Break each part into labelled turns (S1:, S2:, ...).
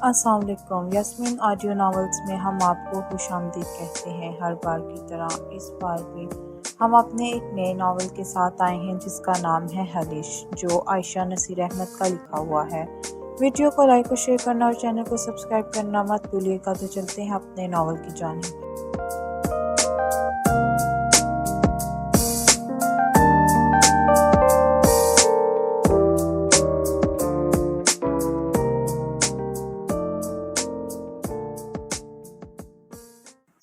S1: السلام علیکم۔ Yasmin audio novels میں ہم آپ کو خوش آمدید کہتے ہیں۔ ہر بار کی طرح اس بار بھی ہم اپنے ایک نئے ناول کے ساتھ آئے ہیں جس کا نام ہے حلیش، جو عائشہ نصیر احمد کا لکھا ہوا ہے۔ ویڈیو کو لائک اور شیئر کرنا اور چینل کو سبسکرائب کرنا مت بھولیے گا۔ تو چلتے ہیں اپنے ناول کی جانب۔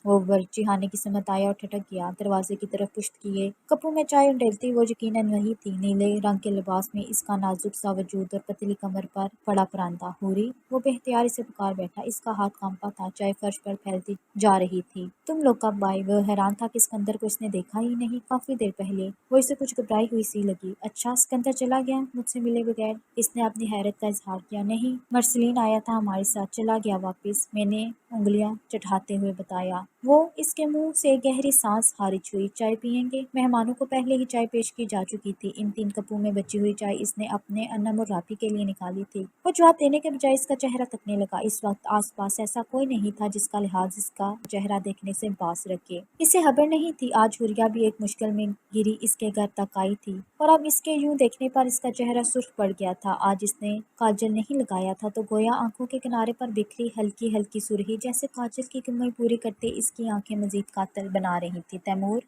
S1: وہ باورچی خانے کی سمت آیا اور ٹھٹک گیا، دروازے کی طرف پشت کیے۔ کپوں میں چائے ڈلتی وہ یقیناً وہی تھی، نیلے رنگ کے لباس میں اس کا نازک سا وجود اور پتلی کمر پر پڑا پراندہ۔ حوری! وہ بے اختیار اسے پکار بیٹھا۔ اس کا ہاتھ کانپا تھا، چائے فرش پر پھیلتی جا رہی تھی۔ تم لوگ کب آئے؟ وہ حیران تھا کہ اسکندر کو اس نے دیکھا ہی نہیں، کافی دیر پہلے۔ وہ اسے کچھ گھبرائی ہوئی سی لگی۔ اچھا، اسکندر چلا گیا مجھ سے ملے بغیر؟ اس نے اپنی حیرت کا اظہار کیا۔ نہیں، مرسلین آیا تھا ہمارے ساتھ، چلا گیا واپس، میں نے انگلیاں چٹھاتے ہوئے بتایا۔ وہ اس کے منہ سے گہری سانس خارج ہوئی۔ چائے پیئیں گے؟ مہمانوں کو پہلے ہی چائے پیش کی جا چکی تھی۔ ان 3 کپوں میں بچی ہوئی چائے اس نے اپنے انم اور رابی کے لیے نکالی تھی۔ وہ جواب دینے کے بجائے اس کا چہرہ تکنے لگا۔ اس وقت آس پاس ایسا کوئی نہیں تھا جس کا لحاظ اس کا چہرہ دیکھنے سے باز رکھے۔ اسے خبر نہیں تھی آج حوریہ بھی ایک مشکل میں گھری اس کے گھر تک آئی تھی، اور اب اس کے یوں دیکھنے پر اس کا چہرہ سرخ پڑ گیا تھا۔ آج اس نے کاجل نہیں لگایا تھا تو گویا آنکھوں کے کنارے پر بکھری ہلکی ہلکی سرخی جیسے کاجل کی کمی پوری کرتے اس کی آنکھیں مزید قاتل بنا رہی تھی۔ تیمور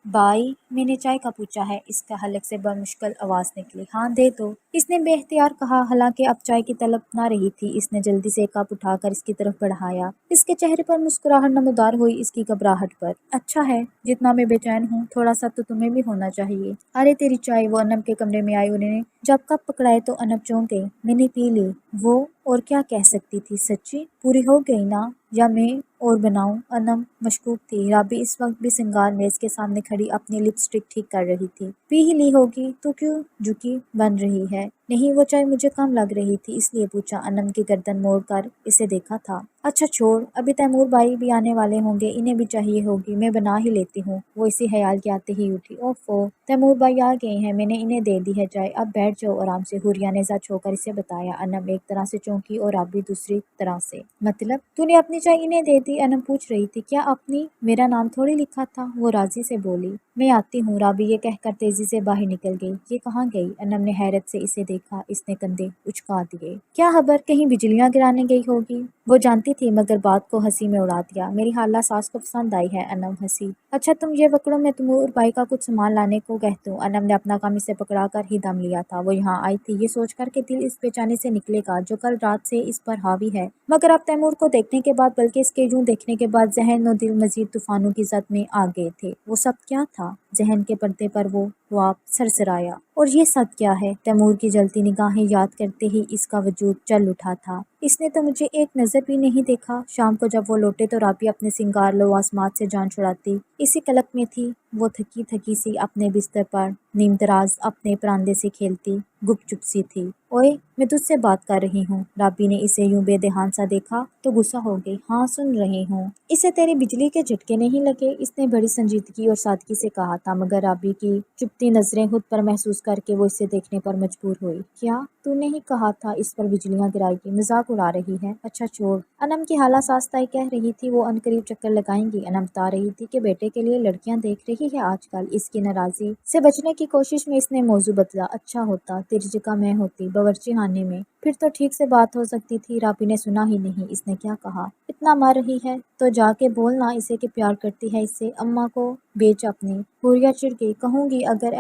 S1: بائی، میں نے چائے کا پوچھا ہے؟ اس کا حلق سے بمشکل آواز نکلی۔ ہاں، دے دو، اس نے بے اختیار کہا، حالانکہ اب چائے کی طلب نہ رہی تھی۔ اس نے جلدی سے ایک کپ اٹھا کر اس کی طرف بڑھایا۔ اس کے چہرے پر مسکراہٹ نمودار ہوئی اس کی گھبراہٹ پر۔ اچھا ہے، جتنا میں بے چین ہوں تھوڑا سا تو تمہیں بھی ہونا چاہیے۔ ارے تیری چائے! وہ انم کے کمرے میں آئی۔ انہوں نے جب کپ پکڑائے تو انم چونک گئی۔ میں نے پی لی۔ وہ اور کیا کہہ سکتی تھی؟ سچی پوری ہو گئی نا، یا میں اور بناؤں؟ انم مشکوک تھی۔ رابی اس وقت بھی سنگار میز کے سامنے کھڑی اپنی لپ اسٹک ٹھیک کر رہی تھی۔ پی ہی لی ہوگی تو کیوں جھکی بن رہی ہے؟ نہیں، وہ چائے مجھے کم لگ رہی تھی اس لیے پوچھا۔ انم کی گردن موڑ کر اسے دیکھا تھا۔ اچھا چھوڑ، ابھی تیمور بھائی بھی آنے والے ہوں گے، انہیں بھی چاہیے ہوگی، میں بنا ہی لیتی ہوں۔ وہ اسی خیال کے آتے ہی اٹھی۔ اوفو، تیمور بھائی آ گئے ہیں، میں نے انہیں دے دی ہے چائے، اب بیٹھ جاؤ آرام سے، حوریہ نے زچ ہو کر اسے بتایا۔ انم ایک طرح سے چونکی اور رابی دوسری طرح سے۔ مطلب تو نے اپنی چائے انہیں دے دی؟ انم پوچھ رہی تھی۔ کیا اپنی؟ میرا نام تھوڑی لکھا تھا، وہ راضی سے بولی۔ میں آتی ہوں، رابی یہ کہہ کر تیزی سے باہر نکل گئی۔ یہ کہاں گئی؟ انم نے حیرت سے اسے دیکھا۔ اس نے کندھے اچکا دیے۔ کیا خبر، کہیں بجلیاں گرانے گئی ہوگی؟ وہ جانتی تھی مگر بات کو ہنسی میں اڑا دیا۔ میری خالہ ساس کو پسند آئی ہے، انم ہنسی۔ اچھا تم یہ پکڑو، میں تیمور بھائی کا کچھ سامان لانے کو کہتی ہوں۔ انم نے اپنا کام اسے پکڑا کر ہی دم لیا تھا۔ وہ یہاں آئی تھی یہ سوچ کر کہ دل اس بے چینی سے نکلے گا جو کل رات سے اس پر حاوی ہے، مگر اب تیمور کو دیکھنے کے بعد، بلکہ اس کے یوں دیکھنے کے بعد ذہن و دل مزید طوفانوں کی زد میں آ گئے تھے۔ وہ سب کیا تھا؟ ذہن کے پردے پر وہ خواب سرسرایا۔ اور یہ سب کیا ہے؟ تیمور کی جلتی نگاہیں یاد کرتے ہی اس کا وجود چل اٹھا تھا۔ اس نے تو مجھے ایک نظر بھی نہیں دیکھا۔ شام کو جب وہ لوٹے تو رابی اپنے سنگار لوازمات سے جان چھڑاتی اسی قلق میں تھی۔ وہ تھکی تھکی سی اپنے بستر پر نیم دراز اپنے پراندے سے کھیلتی گپ چپ سی تھی۔ اوئے، میں تجھ سے بات کر رہی ہوں۔ رابی نے اسے یوں بے دھیان سا دیکھا تو غصہ ہو گئی۔ ہاں سن رہی ہوں۔ اسے تیری بجلی کے جھٹکے نہیں لگے؟ اس نے بڑی سنجیدگی اور سادگی سے کہا تھا، مگر رابی کی چپتی نظریں خود پر محسوس کر کے وہ اسے دیکھنے پر مجبور ہوئی۔ کیا تو نے ہی کہا تھا اس پر بجلیاں گرائے گی؟ مذاق اڑا رہی ہے؟ اچھا چھوڑ۔ انم کی خالہ ساس تائی کہہ رہی تھی وہ عنقریب چکر لگائیں گی۔ انم بتا رہی تھی کہ بیٹے کے لیے لڑکیاں دیکھ رہی ہے آج کل۔ اس کی ناراضی سے بچنے کی کوشش میں اس نے موضوع بدلا۔ اچھا ہوتا تیری جگہ میں ہوتی باورچی خانے میں، پھر تو ٹھیک سے بات ہو سکتی تھی۔ رابی نے سنا ہی نہیں اس نے کیا کہا۔ اتنا مر رہی ہے تو جا کے بولنا اسے کہ پیار کرتی ہے اس سے، اماں کو بیچ اپنی۔ حوریہ چڑ گئی۔ کہوں گی اگر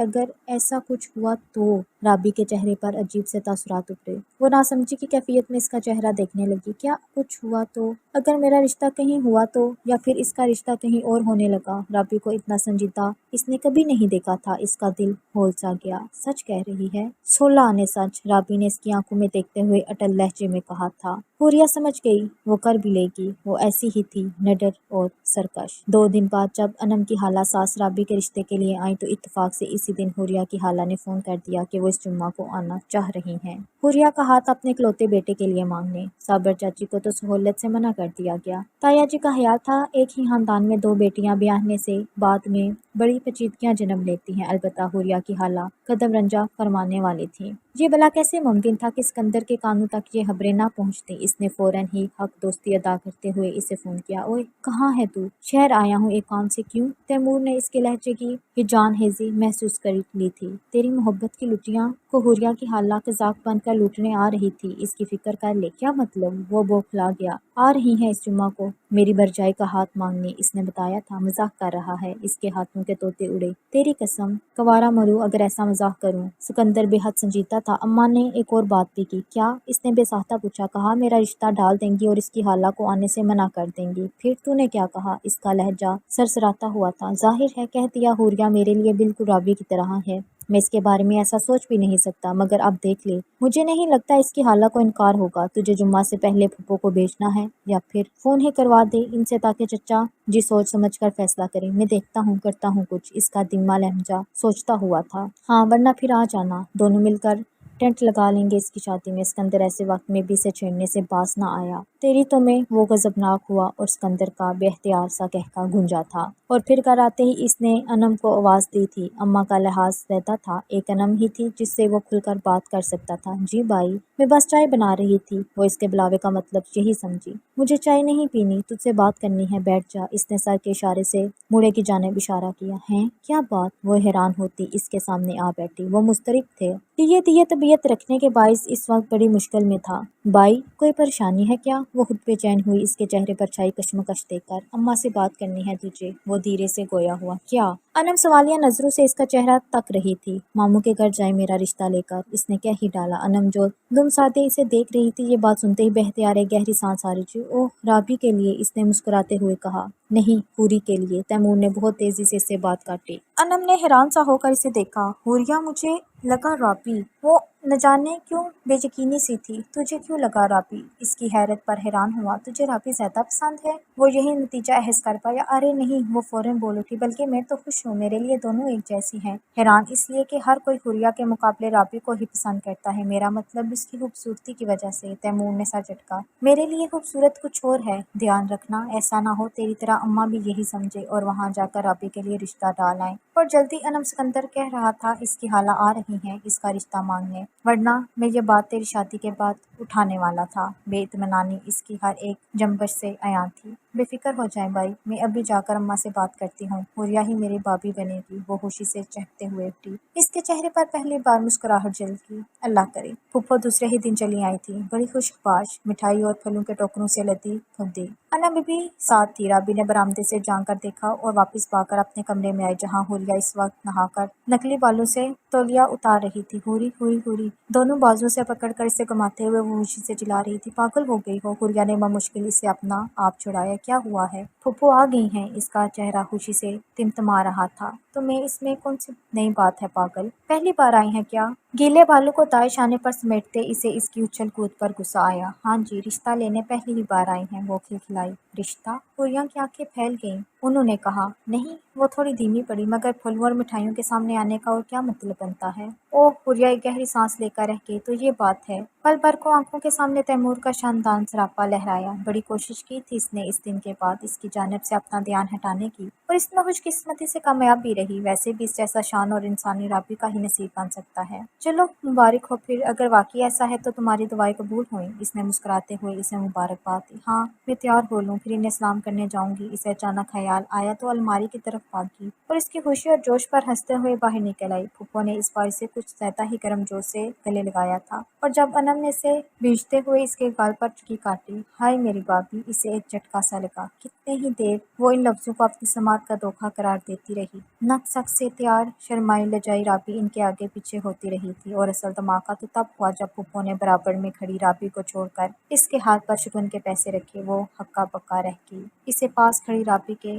S1: ایسا کچھ ہوا تو؟ رابی کے چہرے پر عجیب سے تاثرات ابھرے۔ وہ ناسمجھی کی کیفیت میں اس کا چہرہ دیکھنے لگی۔ کیا کچھ ہوا تو؟ اگر میرا رشتہ کہیں ہوا تو، یا پھر اس کا رشتہ کہیں اور ہونے لگا؟ رابی کو اتنا سنجیدہ اس نے کبھی نہیں دیکھا تھا۔ اس کا دل ہول سا گیا۔ سچ کہہ رہی ہے؟ 16 آنے سچ، رابی نے اس کی آنکھوں میں دیکھتے ہوئے اٹل لہجے میں کہا تھا۔ حوریہ سمجھ گئی وہ کر بھی لے گی، وہ ایسی ہی تھی، نڈر اور سرکش۔ 2 دن بعد جب انم کی خالہ ساس رابی کے رشتے کے لیے آئیں تو اتفاق سے اسی دن حوریہ کی خالہ نے فون کر دیا کہ وہ اس جمعہ کو آنا چاہ رہی ہیں۔ حوریہ کا ہاتھ اپنے اکلوتے بیٹے کے لیے مانگنے۔ صابر چاچی کو تو سہولت سے منع کر دیا گیا۔ تایا جی کا خیال تھا ایک ہی خاندان میں 2 بیٹیاں بیاہنے سے بعد میں بڑی پیچیدگیاں جنم لیتی ہیں، البتہ حوریہ کی خالہ قدم رنجہ فرمانے والی تھیں۔ یہ بھلا کیسے ممکن تھا کہ اسکندر کے کانوں تک یہ خبریں نہ پہنچتی؟ اس نے فوراً ہی حق دوستی ادا کرتے ہوئے اسے فون کیا۔ اوئے کہاں ہے تو؟ شہر آیا ہوں ایک کام سے۔ کیوں؟ تیمور نے اس کے لہجے کی یہ جان ہیزی محسوس کر لی تھی۔ تیری محبت کی لٹیاں کو حوریہ کی خالہ قزاق بن کر لوٹنے آ رہی تھی، اس کی فکر کر لے۔ کیا مطلب؟ وہ بوکھلا گیا۔ آ رہی ہیں اس جمعہ کو میری برجائی کا ہاتھ مانگنے، اس نے بتایا تھا۔ مزاح کر رہا ہے؟ اس کے ہاتھوں کے طوطے اڑے۔ تیری قسم کوارا مروں اگر ایسا مزاح کروں۔ سکندر بے حد سنجیدہ تھا۔ اماں نے ایک اور بات بھی کی۔ کیا؟ اس نے بے ساختہ پوچھا۔ کہا میرا رشتہ ڈال دیں گی اور اس کی خالہ کو آنے سے منع کر دیں گی۔ پھر تو نے کیا کہا؟ اس کا لہجہ سرسراتا ہوا تھا۔ ظاہر ہے کہہ دیا حوریہ میرے لیے بالکل رابی کی طرح ہے، میں اس کے بارے میں ایسا سوچ بھی نہیں سکتا، مگر اب دیکھ لے، مجھے نہیں لگتا اس کی خالہ کو انکار ہوگا۔ تجھے جمعہ سے پہلے پھپھو کو بھیجنا ہے یا پھر فون ہی کروا دے ان سے تاکہ چچا جی سوچ سمجھ کر فیصلہ کریں۔ میں دیکھتا ہوں کرتا ہوں کچھ۔ اس کا دمہ لہجہ سوچتا ہوا تھا۔ ہاں ورنہ پھر آ جانا، دونوں مل کر ٹینٹ لگا لیں گے اس کی شادی میں۔ اسکندر ایسے وقت میں بھی اسے چھیڑنے سے باز نہ آیا۔ تیری تو میں وہ غضبناک ہوا اور اسکندر کا بے اختیار سا قہقہ گونجا تھا، اور پھر کر آتے ہی اس نے انم کو آواز دی تھی۔ اماں کا لحاظ زیادہ تھا، ایک انم ہی تھی جس سے وہ کھل کر بات کر سکتا تھا۔ جی بائی، میں بس چائے بنا رہی تھی۔ وہ اس کے بلاوے کا مطلب یہی سمجھی۔ مجھے چائے نہیں پینی، تجھ سے بات کرنی ہے، بیٹھ جا۔ اس نے سر کے اشارے سے موڑے کی جانب اشارہ کیا۔ ہیں؟ کیا بات؟ وہ حیران ہوتی اس کے سامنے آ بیٹھی۔ وہ مضطرب تھے۔ دیے طبیعت رکھنے کے باعث اس وقت بڑی مشکل میں تھا۔ بائی کوئی پریشانی ہے کیا؟ وہ خود بے چین ہوئی اس کے چہرے پر چھائی کشمکش دیکھ کر۔ اماں سے بات کرنی ہے تجھے، وہ دھیرے سے گویا ہوا۔ کیا؟ انم سوالیہ نظروں سے اس کا چہرہ تک رہی تھی۔ ماموں کے گھر جائے میرا رشتہ لے کر، اس نے کہہ ہی ڈالا۔ انم جو گم سادے اسے دیکھ رہی تھی، یہ بات سنتے ہی بے اختیار ایک گہری سانس آ رہی۔ اوہ رابی کے لیے، اس نے مسکراتے ہوئے کہا۔ نہیں، حوری کے لیے۔ تیمور نے بہت تیزی سے اس سے بات کاٹی۔ انم نے حیران سا ہو کر اسے دیکھا۔ حوریہ مجھے لگا رابی، وہ نہ جانے کیوں بے یقینی سی تھی۔ تجھے کیوں لگا رابی؟ اس کی حیرت پر حیران ہوا۔ تجھے رابی زیادہ پسند ہے؟ وہ یہی نتیجہ احس کر پایا۔ ارے نہیں، وہ فوراً بول اٹھی، بلکہ میں تو خوش ہوں، میرے لیے دونوں ایک جیسی ہیں۔ حیران اس لیے کہ ہر کوئی حوریہ کے مقابلے رابی کو ہی پسند کرتا ہے۔ میرا مطلب اس کی خوبصورتی کی وجہ سے۔ تیمور نے سر جھٹکا۔ میرے لیے خوبصورت کچھ اور ہے، دھیان رکھنا ایسا نہ ہو تیری طرح اماں بھی یہی سمجھے اور وہاں جا کر رابی کے لیے رشتہ ڈال آئیں۔ اور جلدی انم سکندر کہہ رہا تھا اس کی خالہ آ رہی ہیں اس کا رشتہ مانگنے، ورنہ میں یہ بات تیری شادی کے بعد اٹھانے والا تھا۔ بے اطمینانی اس کی ہر ایک جنبش سے عیاں تھی۔ بے فکر ہو جائیں بائی، میں ابھی جا کر اماں سے بات کرتی ہوں، حوریہ ہی میری بابی بنے گی۔ وہ خوشی سے چہکتے ہوئے اٹھی۔ اس کے چہرے پر پہلی بار مسکراہٹ جھلکی۔ اللہ کرے۔ پھپھو دوسرے ہی دن چلی آئی تھی، بڑی خوشخباش، مٹھائی اور پھلوں کے ٹوکروں سے لدی پھدی۔ انم بھی ساتھ تھی۔ رابی نے برآمدے سے جھانک کر دیکھا اور واپس پا کر اپنے کمرے میں آئی، جہاں حوریہ اس وقت نہا کر نکلی بالوں سے تولیہ اتار رہی تھی۔ حوری حوری حوری، دونوں بازو سے پکڑ کر اسے گھماتے ہوئے وہ خوشی سے چلا رہی تھی۔ پاگل ہو گئی ہو؟ حوریہ نے بمشکل اسے اپنا آپ چھڑایا۔ کیا ہوا ہے؟ پھپھو آ گئی ہیں۔ اس کا چہرہ خوشی سے تمتما رہا تھا۔ تو میں اس میں کون سی نئی بات ہے پاگل؟ پہلی بار آئی ہیں کیا؟ گیلے بالوں کو دائیں شانے پر سمیٹتے اسے اس کی اچھل کود پر غصہ آیا۔ ہاں جی، رشتہ لینے پہلی ہی بار آئی ہیں، وہ کھلکھلائی۔ رشتہ؟ حوریہ کی آنکھیں پھیل گئیں۔ انہوں نے کہا۔ نہیں، وہ تھوڑی دھیمی پڑی، مگر پھلوں اور مٹھائیوں کے سامنے آنے کا اور کیا مطلب بنتا ہے؟ اوہ، حوریہ ایک گہری سانس لے کر رہ گئی۔ تو یہ بات ہے۔ پل بھر کو آنکھوں کے سامنے تیمور کا شاندان سراپا لہرایا۔ بڑی کوشش کی تھی اس نے اس دن کے بعد اس کی جانب سے اپنا دھیان ہٹانے کی، اور اس میں خوش قسمتی سے کامیاب بھی رہی۔ ویسے بھی اس جیسا شان اور انسانی رابی کا ہی نصیب بن سکتا ہے۔ چلو مبارک ہو پھر، اگر واقعی ایسا ہے تو تمہاری دعائیں قبول ہوئیں۔ اس نے مسکراتے ہوئے اسے مبارکباد دی۔ ہاں، میں تیار ہو لوں، پھر انہیں سلام کرنے جاؤں گی۔ اسے اچانک خیال آیا تو الماری کی طرف بھاگی اور اس کی خوشی اور جوش پر ہنستے ہوئے باہر نکل آئی۔ پھپھو نے اس بار اسے کچھ زیادہ ہی گرم جوش سے گلے لگایا تھا، اور جب انم نے اسے بھیجتے ہوئے اس کے گال پر چکی کاٹی، ہائے میری بابی، اسے ایک جھٹکا سا لگا۔ کتنے ہی دیر وہ ان لفظوں کو اپنی سماعت کا دھوکہ قرار دیتی رہی۔ نک سک سے تیار شرمائی لجائی رابی ان کے آگے پیچھے ہوتی رہی تھی، اور اصل دھماکہ تو تب ہوا جب پھپھو نے برابر میں کھڑی رابی کو چھوڑ کر اس کے ہاتھ پر شگن کے پیسے رکھے۔ وہ ہکا بکا رہ گئی۔ اسے پاس کھڑی رابی کے